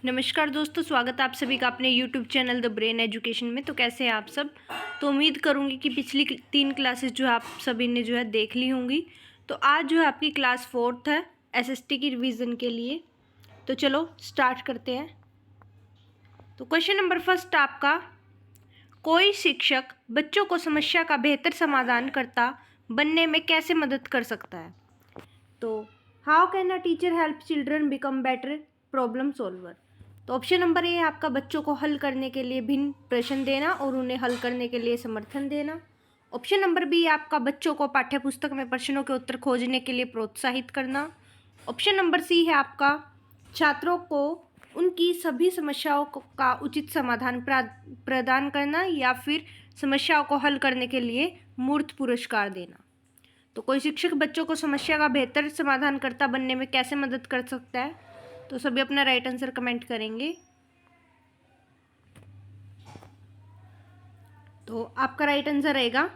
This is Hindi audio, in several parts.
नमस्कार दोस्तों, स्वागत है आप सभी का अपने YouTube channel the brain education में। तो कैसे हैं आप सब। तो उम्मीद करूंगी कि पिछली 3 क्लासेस जो है आप सभी ने जो है देख ली होंगी। तो आज जो है आपकी क्लास 4th है एसएसटी की रिवीजन के लिए। तो चलो स्टार्ट करते हैं। तो क्वेश्चन नंबर फर्स्ट आपका, कोई शिक्षक बच्चों को समस्या का बेहतर समाधानकर्ता बनने में कैसे मदद कर सकता है। तो how can a teacher help children become better problem solver. तो ऑप्शन नंबर ए है आपका, बच्चों को हल करने के लिए भिन्न प्रश्न देना और उन्हें हल करने के लिए समर्थन देना। ऑप्शन नंबर बी है आपका, बच्चों को पाठ्य पुस्तक में प्रश्नों के उत्तर खोजने के लिए प्रोत्साहित करना। ऑप्शन नंबर सी है आपका, छात्रों को उनकी सभी समस्याओं का उचित समाधान प्रदान करना या फिर समस्याओं को हल करने के लिए मूर्त पुरस्कार देना। तो कोई शिक्षक बच्चों को समस्या का बेहतर समाधानकर्ता बनने में कैसे मदद कर सकता है। तो सभी अपना राइट आंसर कमेंट करेंगे। तो आपका राइट आंसर रहेगा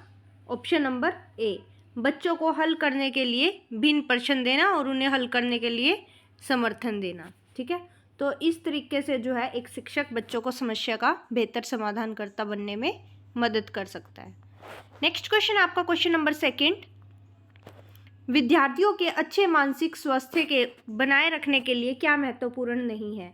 ऑप्शन नंबर ए, बच्चों को हल करने के लिए भिन्न प्रश्न देना और उन्हें हल करने के लिए समर्थन देना। ठीक है, तो इस तरीके से जो है एक शिक्षक बच्चों को समस्या का बेहतर समाधानकर्ता बनने में मदद कर सकता है। नेक्स्ट क्वेश्चन आपका, क्वेश्चन नंबर सेकेंड, विद्यार्थियों के अच्छे मानसिक स्वास्थ्य के बनाए रखने के लिए क्या महत्वपूर्ण नहीं है।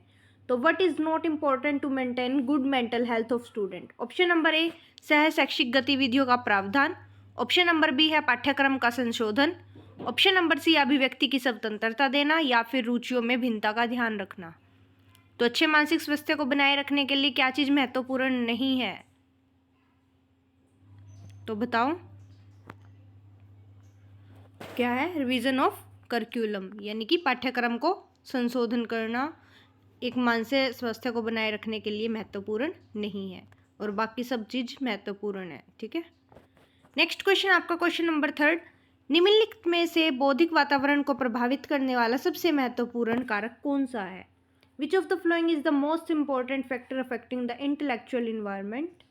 तो what is not important to maintain good mental health of student. Option number A, सह शैक्षिक गतिविधियों का प्रावधान। ऑप्शन नंबर बी है पाठ्यक्रम का संशोधन। ऑप्शन नंबर सी, अभिव्यक्ति की स्वतंत्रता देना या फिर रुचियों में भिन्नता का ध्यान रखना। तो अच्छे मानसिक स्वास्थ्य को बनाए रखने के लिए क्या चीज महत्वपूर्ण नहीं है, तो बताओ क्या है। रिवीजन ऑफ करिकुलम, यानी कि पाठ्यक्रम को संशोधन करना एक मानसिक स्वास्थ्य को बनाए रखने के लिए महत्वपूर्ण नहीं है और बाकी सब चीज महत्वपूर्ण है। ठीक है, नेक्स्ट क्वेश्चन आपका, क्वेश्चन नंबर थर्ड, निम्नलिखित में से बौद्धिक वातावरण को प्रभावित करने वाला सबसे महत्वपूर्ण कारक कौन सा है। Which of the following is the most important factor affecting the intellectual environment.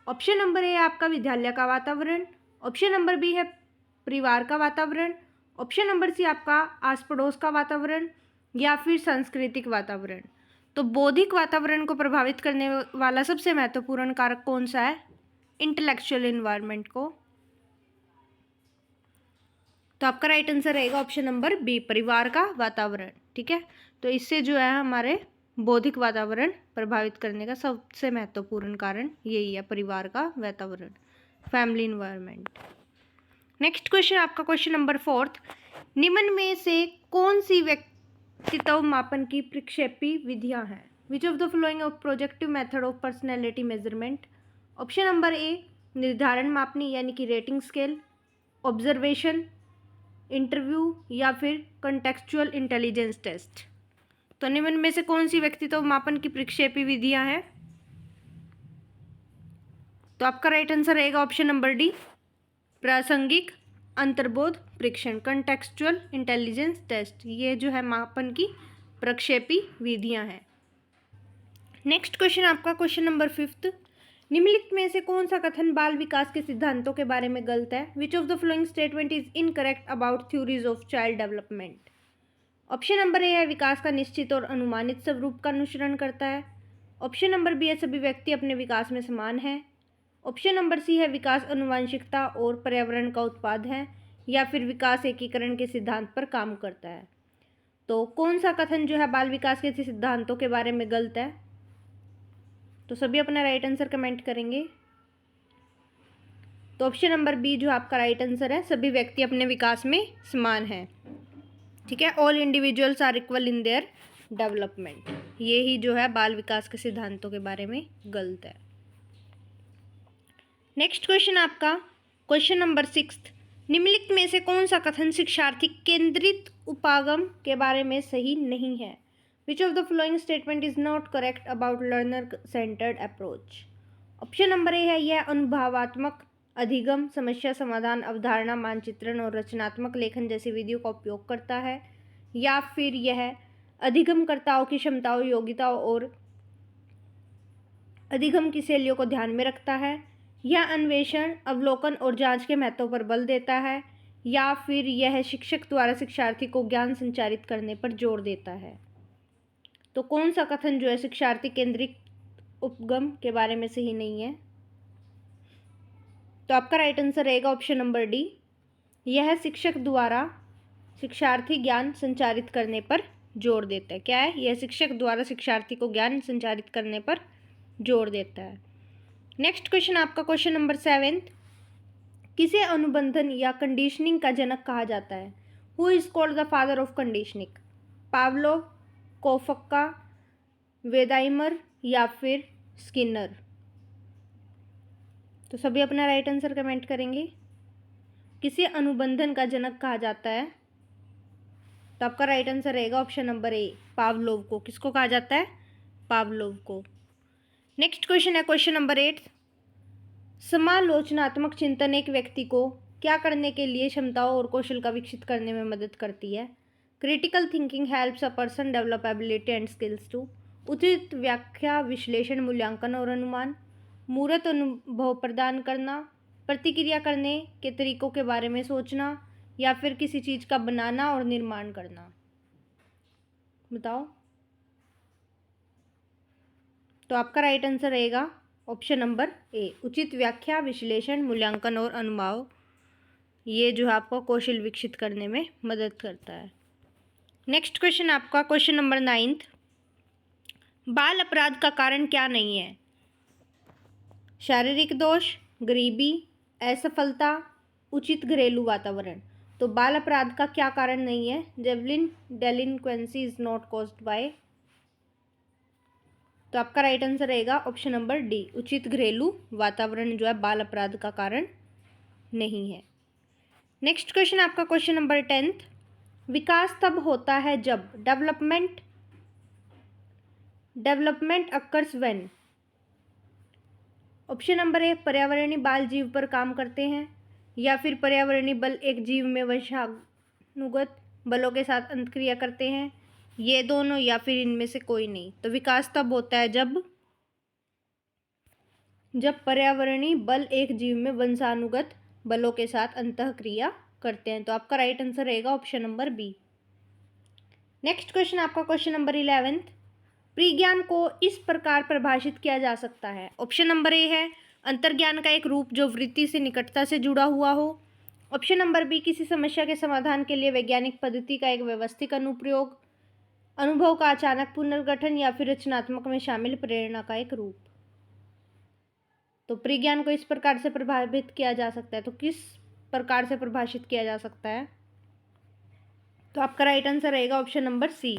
Option number ए आपका, विद्यालय का वातावरण। ऑप्शन नंबर बी है परिवार का वातावरण। ऑप्शन नंबर सी आपका आस पड़ोस का वातावरण या फिर सांस्कृतिक वातावरण। तो बौद्धिक वातावरण को प्रभावित करने वाला सबसे महत्वपूर्ण कारक कौन सा है, इंटेलेक्चुअल इन्वायरमेंट को। तो आपका राइट आंसर रहेगा ऑप्शन नंबर बी, परिवार का वातावरण। ठीक है, तो इससे जो है हमारे बौद्धिक वातावरण प्रभावित करने का सबसे महत्वपूर्ण कारण यही है, परिवार का वातावरण, फैमिली इन्वायरमेंट। नेक्स्ट क्वेश्चन आपका, क्वेश्चन नंबर फोर्थ, निम्न में से कौन सी व्यक्तित्व मापन की प्रक्षेपी विधियां हैं। विच of the flowing of projective method of personality measurement. Option number ए, निर्धारण मापनी यानी कि रेटिंग स्केल। ऑब्जर्वेशन, इंटरव्यू या फिर कंटेक्चुअल इंटेलिजेंस टेस्ट। तो निम्न में से कौन सी व्यक्तित्व मापन की प्रक्षेपी विधियां हैं। तो आपका राइट आंसर रहेगा ऑप्शन नंबर डी, प्रासंगिक अंतर्बोध परीक्षण, कंटेक्चुअल इंटेलिजेंस टेस्ट। ये जो है मापन की प्रक्षेपी विधियां हैं। नेक्स्ट क्वेश्चन आपका, क्वेश्चन नंबर फिफ्थ, निम्नलिखित में से कौन सा कथन बाल विकास के सिद्धांतों के बारे में गलत है। Which of the following statement is incorrect about theories of child development. Option number A है, विकास का निश्चित और अनुमानित स्वरूप का अनुसरण करता है। ऑप्शन नंबर बी है, सभी व्यक्ति अपने विकास में समान हैं। ऑप्शन नंबर सी है, विकास आनुवंशिकता और पर्यावरण का उत्पाद है। या फिर विकास एकीकरण के सिद्धांत पर काम करता है। तो कौन सा कथन जो है बाल विकास के सिद्धांतों के बारे में गलत है। तो सभी अपना राइट आंसर कमेंट करेंगे। तो ऑप्शन नंबर बी जो आपका राइट आंसर है, सभी व्यक्ति अपने विकास में समान हैं। ठीक है, all individuals are equal in their development. ये ही जो है बाल विकास के सिद्धांतों के बारे में गलत है। नेक्स्ट क्वेश्चन आपका, क्वेश्चन नंबर सिक्स्थ, निम्नलिखित में से कौन सा कथन शिक्षार्थी केंद्रित उपागम के बारे में सही नहीं है। Which of the following statement is not correct about learner centred approach. Option number A है, यह अनुभवात्मक अधिगम, समस्या समाधान, अवधारणा मानचित्रण और रचनात्मक लेखन जैसी विधियों का उपयोग करता है। या फिर यह अधिगमकर्ताओं की क्षमताओं, योग्यताओं और अधिगम की शैलियों को ध्यान में रखता है। यह अन्वेषण, अवलोकन और जांच के महत्व पर बल देता है। या फिर यह शिक्षक द्वारा शिक्षार्थी को ज्ञान संचारित करने पर जोर देता है। तो कौन सा कथन जो है शिक्षार्थी केंद्रित उपगम के बारे में सही नहीं है? तो आपका राइट आंसर रहेगा ऑप्शन नंबर डी। यह शिक्षक द्वारा शिक्षार्थी ज्ञान संचारित करने पर जोर देता है। क्या है? यह शिक्षक द्वारा शिक्षार्थी को ज्ञान संचारित करने पर जोर देता है। नेक्स्ट क्वेश्चन आपका क्वेश्चन नंबर 7। किसे अनुबंधन या कंडीशनिंग का जनक कहा जाता है? Who is called the father of conditioning? Pavlov, Koffka, Wertheimer या फिर स्किनर? तो सभी अपना राइट आंसर कमेंट करेंगे। किसे अनुबंधन का जनक कहा जाता है? तो आपका राइट आंसर रहेगा ऑप्शन नंबर ए, पावलोव को। किसको कहा जाता है? पावलोव को। नेक्स्ट क्वेश्चन है क्वेश्चन नंबर 8। समालोचनात्मक चिंतन एक व्यक्ति को क्या करने के लिए क्षमताओं और कौशल का विकसित करने में मदद करती है? Critical thinking helps a person develop ability and skills to. उचित व्याख्या, विश्लेषण, मूल्यांकन और अनुमान, मूर्त अनुभव प्रदान करना, प्रतिक्रिया करने के तरीकों के बारे में सोचना, या फिर किसी चीज़ का बनाना और निर्माण करना? बताओ। तो आपका राइट आंसर रहेगा ऑप्शन नंबर ए, उचित व्याख्या, विश्लेषण, मूल्यांकन और अनुमान। ये जो है आपको कौशल विकसित करने में मदद करता है। नेक्स्ट क्वेश्चन आपका क्वेश्चन नंबर 9। बाल अपराध का कारण क्या नहीं है? शारीरिक दोष, गरीबी, असफलता, उचित घरेलू वातावरण। तो बाल अपराध का क्या कारण नहीं है? Juvenile delinquency is not caused by. तो आपका राइट आंसर रहेगा ऑप्शन नंबर डी, उचित घरेलू वातावरण जो है बाल अपराध का कारण नहीं है। नेक्स्ट क्वेश्चन आपका क्वेश्चन नंबर 10। विकास तब होता है जब development occurs when. Option number ए, पर्यावरणीय बाल जीव पर काम करते हैं, या फिर पर्यावरणीय बल एक जीव में वंशानुगत बलों के साथ अंतक्रिया करते हैं, ये दोनों, या फिर इनमें से कोई नहीं। तो विकास तब होता है जब पर्यावरणीय बल एक जीव में वंशानुगत बलों के साथ अंतःक्रिया करते हैं। तो आपका राइट आंसर रहेगा option number B. Next question आपका क्वेश्चन नंबर 11। परिज्ञान को इस प्रकार परिभाषित किया जा सकता है। ऑप्शन नंबर ए है अंतर्ज्ञान का एक रूप जो वृत्ति से निकटता से जुड़ा हुआ हो। ऑप्शन नंबर बी, किसी समस्या के समाधान के लिए वैज्ञानिक पद्धति का एक व्यवस्थित अनुप्रयोग, अनुभव का अचानक पुनर्गठन, या फिर रचनात्मक में शामिल प्रेरणा का एक रूप। तो परिज्ञान को इस प्रकार से प्रभावित किया जा सकता है। तो किस प्रकार से परिभाषित किया जा सकता है? तो आपका राइट आंसर रहेगा ऑप्शन नंबर सी,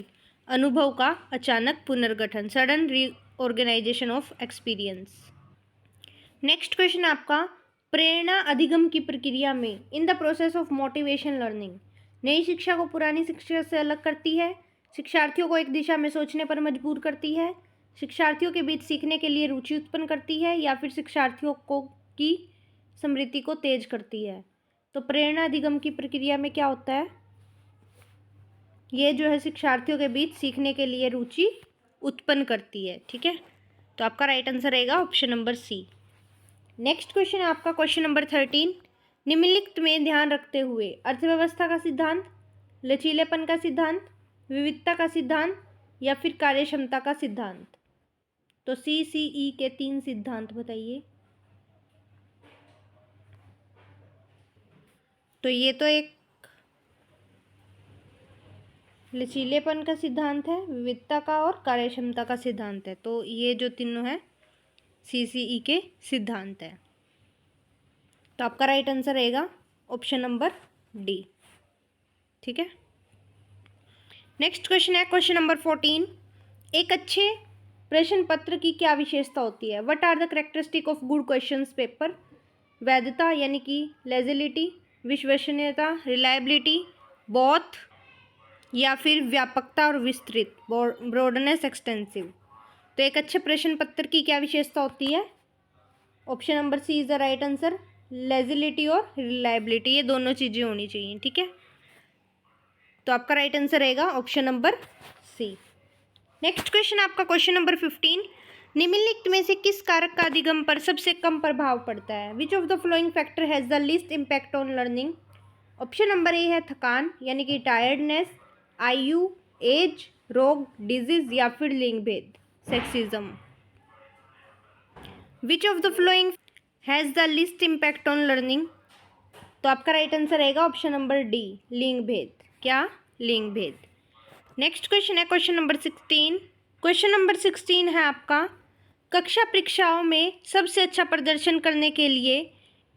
अनुभव का अचानक पुनर्गठन, sudden reorganization of experience. Next question आपका, प्रेरणा अधिगम की प्रक्रिया में in the process of motivation learning नई शिक्षा को पुरानी शिक्षा से अलग करती है, शिक्षार्थियों को एक दिशा में सोचने पर मजबूर करती है, शिक्षार्थियों के बीच सीखने के लिए रुचि उत्पन्न करती है, या फिर शिक्षार्थियों को की स्मृति को तेज करती है। तो प्रेरणा अधिगम की प्रक्रिया में क्या होता है? ये जो है शिक्षार्थियों के बीच सीखने के लिए रुचि उत्पन्न करती है। ठीक है, तो आपका राइट आंसर रहेगा option number C. Next question है आपका क्वेश्चन नंबर 13। निम्नलिखित में ध्यान रखते हुए अर्थव्यवस्था का सिद्धांत, लचीलेपन का सिद्धांत, विविधता का सिद्धांत, या फिर कार्यक्षमता का सिद्धांत। तो CCE के 3 सिद्धांत बताइए। तो ये तो एक लचीलेपन का सिद्धांत है, विविधता का और कार्यक्षमता का सिद्धांत है। तो ये जो तीनों है CCE के सिद्धांत है। तो आपका राइट आंसर रहेगा ऑप्शन नंबर डी। ठीक है, नेक्स्ट क्वेश्चन है क्वेश्चन नंबर 14। एक अच्छे प्रश्न पत्र की क्या विशेषता होती है? What are the characteristic of good questions paper? वैधता यानी कि लेजिलिटी, विश्वसनीयता, रिलायबिलिटी, बोथ, या फिर व्यापकता और विस्तृत, ब्रॉडनेस, एक्सटेंसिव। तो एक अच्छे प्रश्न पत्र की क्या विशेषता होती है? Option number C is the right answer, legibility और रिलायबिलिटी, ये दोनों चीज़ें होनी चाहिए। ठीक है, तो आपका राइट आंसर रहेगा option number C. Next question आपका क्वेश्चन नंबर 15। निम्नलिखित में से किस कारक का अधिगम पर सबसे कम प्रभाव पड़ता है? Which of the flowing factor has the least impact on learning? Option number A है थकान यानी कि टायर्डनेस, आयु, एज, रोग, डिजीज या फिर लिंग भेद, sexism. Which of the flowing has the list impact on learning? तो आपका राइट आंसर रहेगा ऑप्शन नंबर डी, लिंग भेद। क्या? लिंग भेद। नेक्स्ट क्वेश्चन है क्वेश्चन नंबर 16। क्वेश्चन नंबर 16 है आपका, कक्षा परीक्षाओं में सबसे अच्छा प्रदर्शन करने के लिए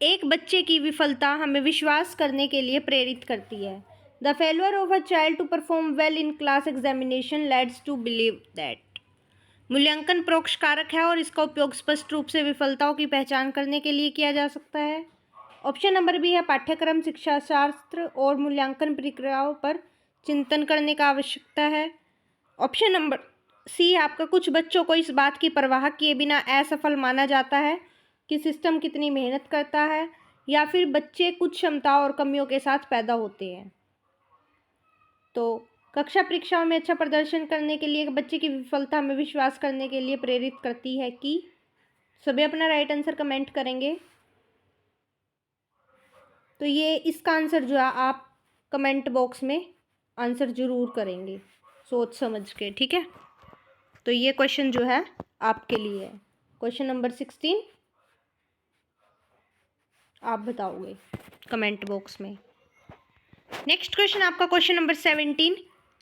एक बच्चे की विफलता हमें विश्वास करने के लिए प्रेरित करती है। The failure of a child to perform well in class examination leads to believe that. मूल्यांकन परोक्ष कारक है और इसका उपयोग स्पष्ट रूप से विफलताओं की पहचान करने के लिए किया जा सकता है। ऑप्शन नंबर बी है, पाठ्यक्रम, शिक्षा शास्त्र और मूल्यांकन प्रक्रियाओं पर चिंतन करने का आवश्यकता है। ऑप्शन नंबर सी है आपका, कुछ बच्चों को इस बात की परवाह किए बिना असफल माना जाता है कि सिस्टम कितनी मेहनत करता है, या फिर बच्चे कुछ क्षमताओं और कमियों के साथ पैदा होते हैं। तो कक्षा परीक्षाओं में अच्छा प्रदर्शन करने के लिए एक बच्चे की विफलता हमें विश्वास करने के लिए प्रेरित करती है कि, सभी अपना राइट आंसर कमेंट करेंगे। तो ये इसका आंसर जो है आप कमेंट बॉक्स में आंसर ज़रूर करेंगे सोच समझ के, ठीक है। तो ये क्वेश्चन जो है आपके लिए है, क्वेश्चन नंबर 16 आप बताओगे कमेंट बॉक्स में। नेक्स्ट क्वेश्चन आपका क्वेश्चन नंबर 17।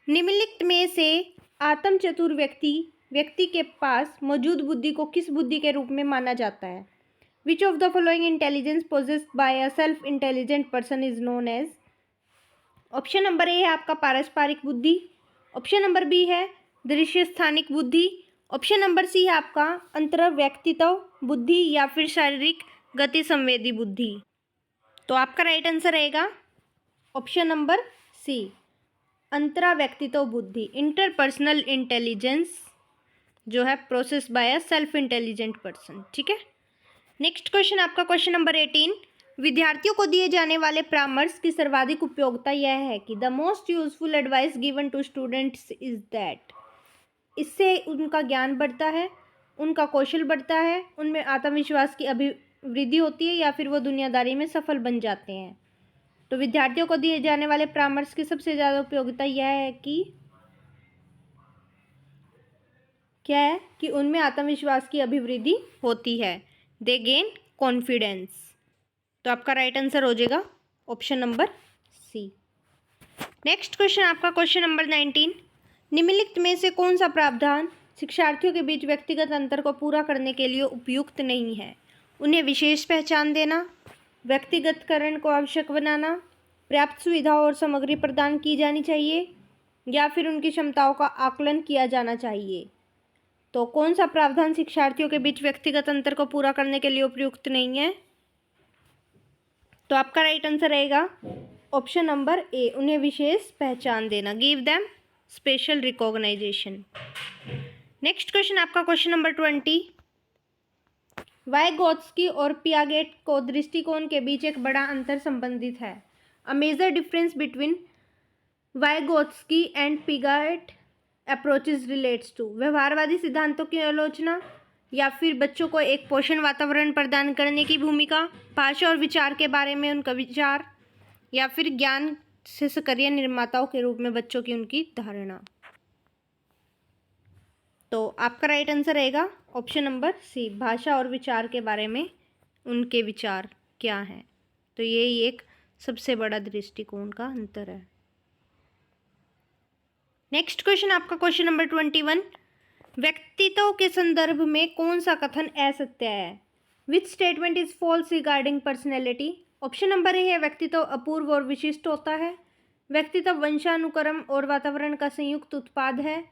निम्नलिखित में से आत्मचतुर व्यक्ति के पास मौजूद बुद्धि को किस बुद्धि के रूप में माना जाता है? Which of the following intelligence possessed by a self intelligent person is known as? Option number A है आपका पारस्परिक बुद्धि। ऑप्शन नंबर बी है दृश्य स्थानिक बुद्धि। ऑप्शन नंबर सी है आपका अंतर्व्यक्तित्व बुद्धि, या फिर शारीरिक गति संवेदी बुद्धि। तो आपका राइट आंसर रहेगा ऑप्शन नंबर सी, अंतर्व्यक्तित्व बुद्धि। इंटरपर्सनल इंटेलिजेंस जो है process by a self intelligent person, ठीक है। नेक्स्ट क्वेश्चन आपका क्वेश्चन नंबर 18। विद्यार्थियों को दिए जाने वाले परामर्श की सर्वाधिक उपयोगिता यह है कि the most useful advice given to students is that. इससे उनका ज्ञान बढ़ता है, उनका कौशल बढ़ता है, उनमें आत्मविश्वास की अभिवृद्धि होती है, या फिर वो दुनियादारी में सफल बन जाते हैं। तो विद्यार्थियों को दिए जाने वाले परामर्श की सबसे ज़्यादा उपयोगिता यह है कि क्या है कि उनमें आत्मविश्वास की अभिवृद्धि होती है, दे गेन कॉन्फिडेंस। तो आपका राइट आंसर हो जाएगा option number C. Next question आपका क्वेश्चन नंबर 19। निम्नलिखित में से कौन सा प्रावधान शिक्षार्थियों के बीच व्यक्तिगत अंतर को पूरा करने के लिए उपयुक्त नहीं है? उन्हें विशेष पहचान देना, व्यक्तिगतकरण को आवश्यक बनाना, पर्याप्त सुविधाओं और सामग्री प्रदान की जानी चाहिए, या फिर उनकी क्षमताओं का आकलन किया जाना चाहिए। तो कौन सा प्रावधान शिक्षार्थियों के बीच व्यक्तिगत अंतर को पूरा करने के लिए उपयुक्त नहीं है? तो आपका राइट आंसर रहेगा ऑप्शन नंबर ए, उन्हें विशेष पहचान देना, give them special recognisation. Next question आपका क्वेश्चन नंबर 20। वाइगोत्स्की और पियागेट को दृष्टिकोण के बीच एक बड़ा अंतर संबंधित है। A major difference between Vygotsky and Piaget approaches relates to. व्यवहारवादी सिद्धांतों की आलोचना, या फिर बच्चों को एक पोषण वातावरण प्रदान करने की भूमिका, भाषा और विचार के बारे में उनका विचार, या फिर ज्ञान से सक्रिय निर्माताओं के रूप में बच्चों की उनकी धारणा। तो आपका राइट आंसर रहेगा ऑप्शन नंबर सी, भाषा और विचार के बारे में उनके विचार क्या हैं। तो यही एक सबसे बड़ा दृष्टिकोण का अंतर है। नेक्स्ट क्वेश्चन आपका क्वेश्चन नंबर 21। व्यक्तित्व के संदर्भ में कौन सा कथन असत्य है? Which statement is false regarding personality? Option number A है, व्यक्तित्व अपूर्व और विशिष्ट होता है। व्यक्तित्व वंशानुक्रम और वातावरण का संयुक्त उत्पाद है।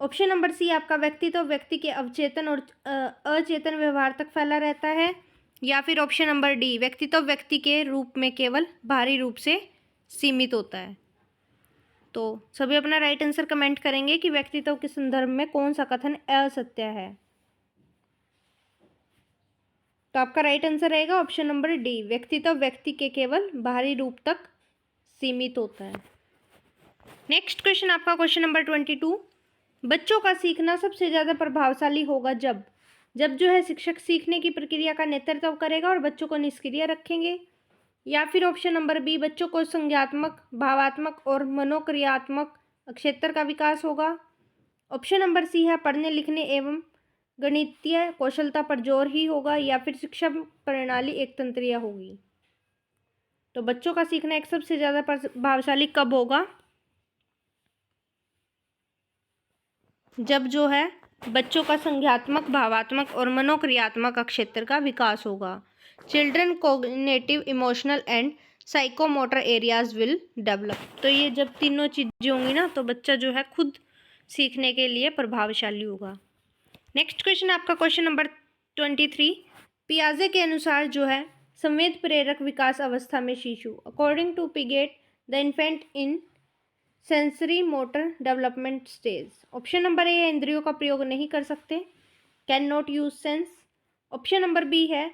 ऑप्शन नंबर सी आपका, व्यक्तित्व व्यक्ति के अवचेतन और अचेतन व्यवहार तक फैला रहता है। या फिर ऑप्शन नंबर डी, व्यक्तित्व व्यक्ति के रूप में केवल बाहरी रूप से सीमित होता है। तो सभी अपना राइट आंसर कमेंट करेंगे कि व्यक्तित्व के संदर्भ में कौन सा कथन असत्य है। तो आपका राइट आंसर रहेगा ऑप्शन नंबर डी, व्यक्तित्व व्यक्ति के केवल बाहरी रूप तक सीमित होता है। नेक्स्ट क्वेश्चन आपका क्वेश्चन नंबर 22। बच्चों का सीखना सबसे ज़्यादा प्रभावशाली होगा जब जो है शिक्षक सीखने की प्रक्रिया का नेतृत्व करेगा और बच्चों को निष्क्रिय रखेंगे। या फिर ऑप्शन नंबर बी, बच्चों को संज्ञात्मक, भावात्मक और मनोक्रियात्मक क्षेत्र का विकास होगा। ऑप्शन नंबर सी है पढ़ने लिखने एवं गणितीय कौशलता पर जोर ही होगा, या फिर शिक्षा प्रणाली एक तंत्रिया होगी। तो बच्चों का सीखना एक सबसे ज़्यादा प्रभावशाली कब होगा? जब जो है बच्चों का संज्ञात्मक, भावात्मक और मनोक्रियात्मक क्षेत्र का विकास होगा। Children cognitive, emotional and psychomotor areas will develop. तो ये जब तीनों चीज़ें होंगी ना, तो बच्चा जो है खुद सीखने के लिए प्रभावशाली होगा। नेक्स्ट क्वेश्चन आपका क्वेश्चन नंबर 23। पियाजे के अनुसार जो है संवेद प्रेरक विकास अवस्था में शिशु, according to Piaget, the infant in sensory motor development stage. Option number A है इंद्रियों का प्रयोग नहीं कर सकते, can not use sense. Option number B है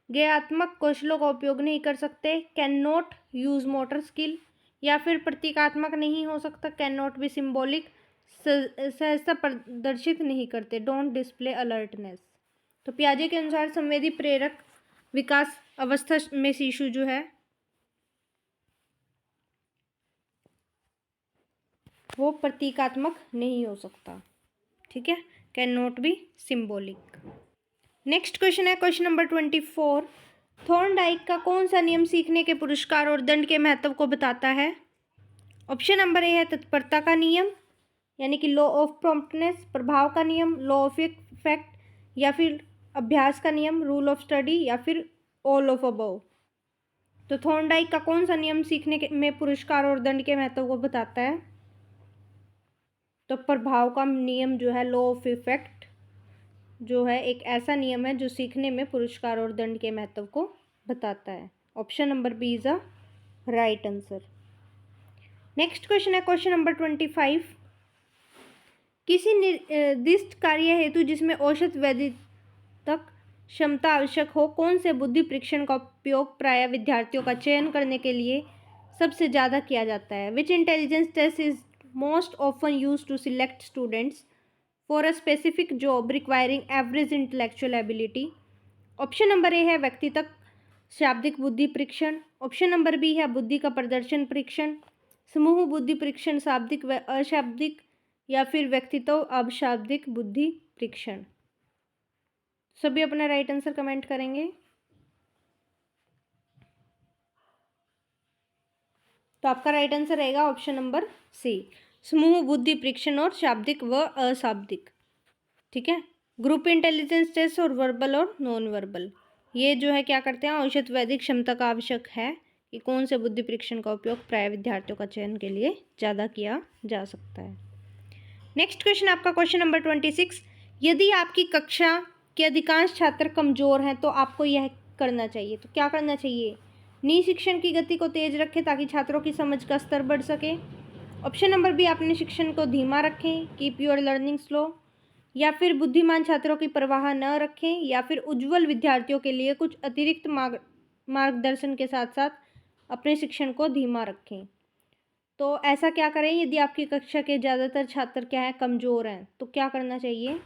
ज्ञानात्मक कौशलों का उपयोग नहीं कर सकते, can not use motor skill. या फिर प्रतीकात्मक नहीं हो सकता, कैन नॉट बी सिम्बॉलिक, सहजता प्रदर्शित नहीं करते, डोंट डिस्प्ले अलर्टनेस। तो पियाजे के अनुसार संवेदी प्रेरक विकास अवस्था में शिशु जो है वो प्रतीकात्मक नहीं हो सकता, ठीक है, can not be symbolic. Next question है क्वेश्चन नंबर 24। थॉर्नडाइक का कौन सा नियम सीखने के पुरस्कार और दंड के महत्व को बताता है? ऑप्शन नंबर ए है तत्परता का नियम, यानी कि लॉ ऑफ प्रॉम्प्टनेस, प्रभाव का नियम, लॉ ऑफ इफेक्ट, या फिर अभ्यास का नियम, रूल ऑफ स्टडी, या फिर ऑल ऑफ अबव। तो थॉर्नडाइक का कौन सा नियम सीखने में पुरस्कार और दंड के महत्व को बताता है? तो प्रभाव का नियम जो है, लॉ ऑफ इफेक्ट, जो है एक ऐसा नियम है जो सीखने में पुरस्कार और दंड के महत्व को बताता है। Option number B is a right answer. Next question है क्वेश्चन नंबर 25। किसी निर्दिष्ट कार्य हेतु जिसमें औसत वैदिक क्षमता आवश्यक हो, कौन से बुद्धि परीक्षण का उपयोग प्रायः विद्यार्थियों का चयन करने के लिए सबसे ज़्यादा किया जाता है? Which intelligence test is most often used to select students for a specific job requiring average intellectual ability? Option number A है व्यक्तित्व शाब्दिक बुद्धि परीक्षण। ऑप्शन नंबर बी है बुद्धि का प्रदर्शन परीक्षण, समूह बुद्धि परीक्षण, शाब्दिक व अशाब्दिक, या फिर व्यक्तित्व अशाब्दिक बुद्धि परीक्षण। सभी अपना राइट आंसर कमेंट करेंगे। तो आपका राइट आंसर रहेगा ऑप्शन नंबर सी, समूह बुद्धि परीक्षण और शाब्दिक व अशाब्दिक, ठीक है। ग्रुप इंटेलिजेंस टेस्ट और वर्बल और नॉन वर्बल, ये जो है क्या करते हैं, औसत वैदिक क्षमता का आवश्यक है कि कौन से बुद्धि परीक्षण का उपयोग प्राय विद्यार्थियों का चयन के लिए ज़्यादा किया जा सकता है। नेक्स्ट क्वेश्चन आपका क्वेश्चन नंबर 26। यदि आपकी कक्षा के अधिकांश छात्र कमज़ोर हैं तो आपको यह करना चाहिए। तो क्या करना चाहिए? शिक्षण की गति को तेज रखें ताकि छात्रों की समझ का स्तर बढ़ सके। ऑप्शन नंबर बी अपने शिक्षण को धीमा रखें, कीप योर लर्निंग स्लो। या फिर बुद्धिमान छात्रों की परवाह न रखें, या फिर उज्जवल विद्यार्थियों के लिए कुछ अतिरिक्त मार्गदर्शन के साथ साथ अपने शिक्षण को धीमा रखें। तो ऐसा क्या करें यदि आपकी कक्षा के ज़्यादातर छात्र क्या है, कमज़ोर हैं, तो क्या करना चाहिए?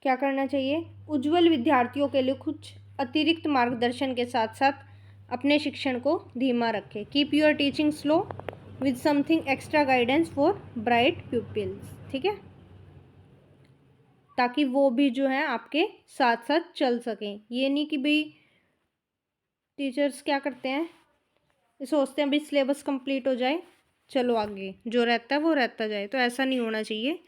क्या करना चाहिए? उज्जवल विद्यार्थियों के लिए कुछ अतिरिक्त मार्गदर्शन के साथ साथ अपने शिक्षण को धीमा रखें। Keep your teaching slow with something extra guidance for bright pupils, ठीक है, ताकि वो भी जो है आपके साथ साथ चल सकें। ये नहीं कि भाई टीचर्स क्या करते हैं, सोचते हैं भाई सिलेबस कंप्लीट हो जाए, चलो आगे जो रहता है वो रहता जाए। तो ऐसा नहीं होना चाहिए।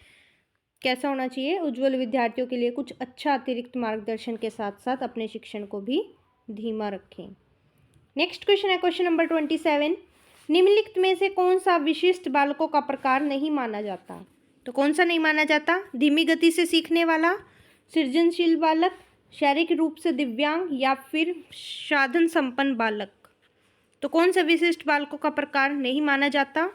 कैसा होना चाहिए? उज्जवल विद्यार्थियों के लिए कुछ अच्छा अतिरिक्त मार्गदर्शन के साथ साथ अपने शिक्षण को भी धीमा रखें। नेक्स्ट क्वेश्चन है क्वेश्चन नंबर 27। निम्नलिखित में से कौन सा विशिष्ट बालकों का प्रकार नहीं माना जाता? तो कौन सा नहीं माना जाता? धीमी गति से सीखने वाला, सृजनशील बालक, शारीरिक रूप से दिव्यांग, या फिर साधन संपन्न बालक। तो कौन सा विशिष्ट बालकों का प्रकार नहीं माना जाता?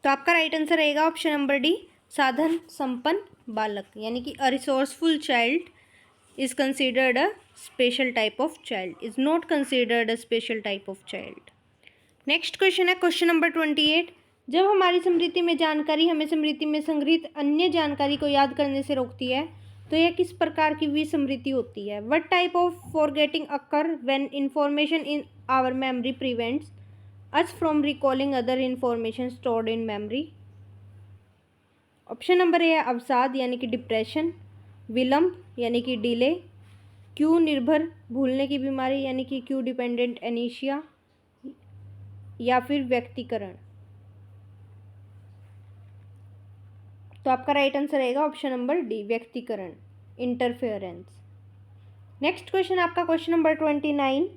तो आपका राइट आंसर रहेगा ऑप्शन नंबर डी, साधन संपन्न बालक, यानी कि a resourceful child is considered a special type of child, is not considered a special type of child. Next question है क्वेश्चन नंबर 28। जब हमारी स्मृति में जानकारी हमें स्मृति में संग्रहित अन्य जानकारी को याद करने से रोकती है तो यह किस प्रकार की विस्मृति होती है? What type of forgetting occur when information in our memory prevents us from recalling other information stored in memory. Option number A है अवसाद यानी कि डिप्रेशन, विलंब यानी कि डिले, क्यू निर्भर भूलने की बीमारी यानी कि क्यू डिपेंडेंट एनीशिया, या फिर व्यक्तिकरण। तो आपका राइट आंसर रहेगा ऑप्शन नंबर डी, व्यक्तिकरण, इंटरफेरेंस। नेक्स्ट क्वेश्चन आपका क्वेश्चन नंबर 29।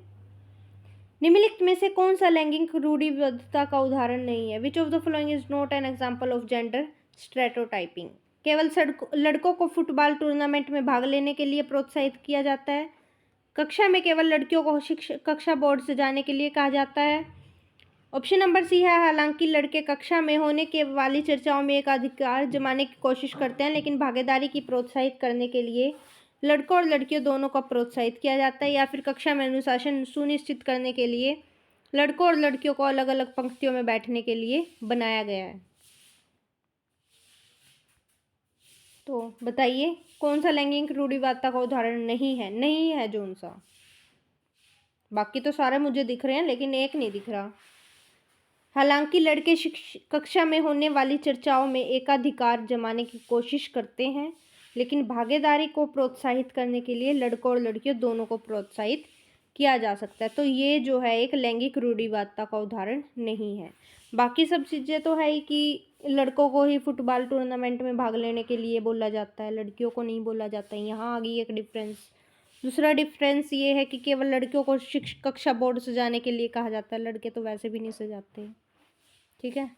निम्नलिखित में से कौन सा लैंगिक रूढ़िबद्धता का उदाहरण नहीं है? Which of the following is not an example of gender stereotyping? केवल लड़कों को फुटबॉल टूर्नामेंट में भाग लेने के लिए प्रोत्साहित किया जाता है। कक्षा में केवल लड़कियों को कक्षा बोर्ड से जाने के लिए कहा जाता है। ऑप्शन नंबर सी है हालांकि लड़के कक्षा में होने के वाली चर्चाओं में एक अधिकार जमाने की कोशिश करते हैं, लेकिन भागीदारी की प्रोत्साहित करने के लिए लड़कों और लड़कियों दोनों को प्रोत्साहित किया जाता है। या फिर कक्षा में अनुशासन सुनिश्चित करने के लिए लड़कों और लड़कियों को अलग अलग पंक्तियों में बैठने के लिए बनाया गया है। तो बताइए कौन सा लैंगिक रूढ़िवादिता का उदाहरण नहीं है? नहीं है जोन सा, बाकी तो सारे मुझे दिख रहे हैं लेकिन एक नहीं दिख रहा। हालांकि लड़के कक्षा में होने वाली चर्चाओं में एकाधिकार जमाने की कोशिश करते हैं, लेकिन भागीदारी को प्रोत्साहित करने के लिए लड़कों और लड़कियों दोनों को प्रोत्साहित किया जा सकता है। तो ये जो है एक लैंगिक रूढ़िवादिता का उदाहरण नहीं है। बाकी सब चीज़ें तो है ही कि लड़कों को ही फुटबॉल टूर्नामेंट में भाग लेने के लिए बोला जाता है, लड़कियों को नहीं बोला जाता है। यहाँ आ गई एक डिफरेंस। दूसरा डिफरेंस ये है कि केवल लड़कियों को कक्षा बोर्ड सजाने के लिए कहा जाता है, लड़के तो वैसे भी नहीं सजाते। ठीक है,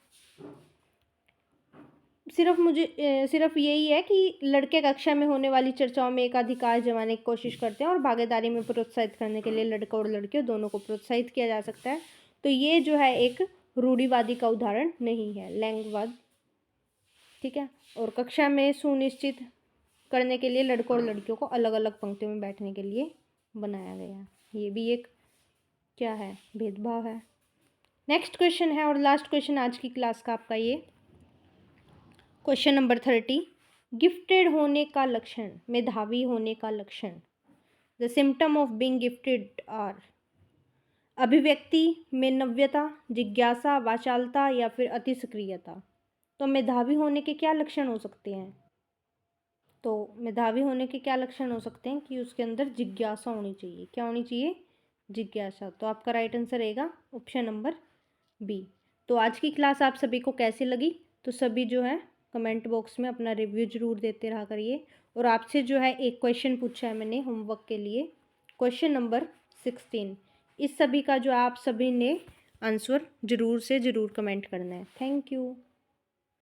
सिर्फ यही है कि लड़के कक्षा में होने वाली चर्चाओं में एक अधिकार जमाने की कोशिश करते हैं और भागीदारी में प्रोत्साहित करने के लिए लड़कों और लड़कियों दोनों को प्रोत्साहित किया जा सकता है। तो ये जो है एक रूढ़िवादी का उदाहरण नहीं है, लैंगिकवाद। ठीक है, और कक्षा में सुनिश्चित करने के लिए लड़कों और लड़कियों को अलग अलग पंक्तियों में बैठने के लिए बनाया गया है। ये भी एक क्या है, भेदभाव है। नेक्स्ट क्वेश्चन है और लास्ट क्वेश्चन आज की क्लास का आपका ये क्वेश्चन नंबर 30। गिफ्टेड होने का लक्षण, मेधावी होने का लक्षण। The symptom of being gifted are अभिव्यक्ति में नव्यता, जिज्ञासा, वाचालता या फिर अति सक्रियता। तो मेधावी होने के क्या लक्षण हो सकते हैं? तो मेधावी होने के क्या लक्षण हो सकते हैं कि उसके अंदर जिज्ञासा होनी चाहिए। क्या होनी चाहिए? जिज्ञासा। तो आपका राइट आंसर रहेगा ऑप्शन नंबर बी। तो आज की क्लास आप सभी को कैसी लगी? तो सभी जो है कमेंट बॉक्स में अपना रिव्यू ज़रूर देते रहा करिए। और आपसे जो है एक क्वेश्चन पूछा है मैंने होमवर्क के लिए, क्वेश्चन नंबर 16। इस सभी का जो आप सभी ने आंसर ज़रूर से ज़रूर कमेंट करना है। Thank you.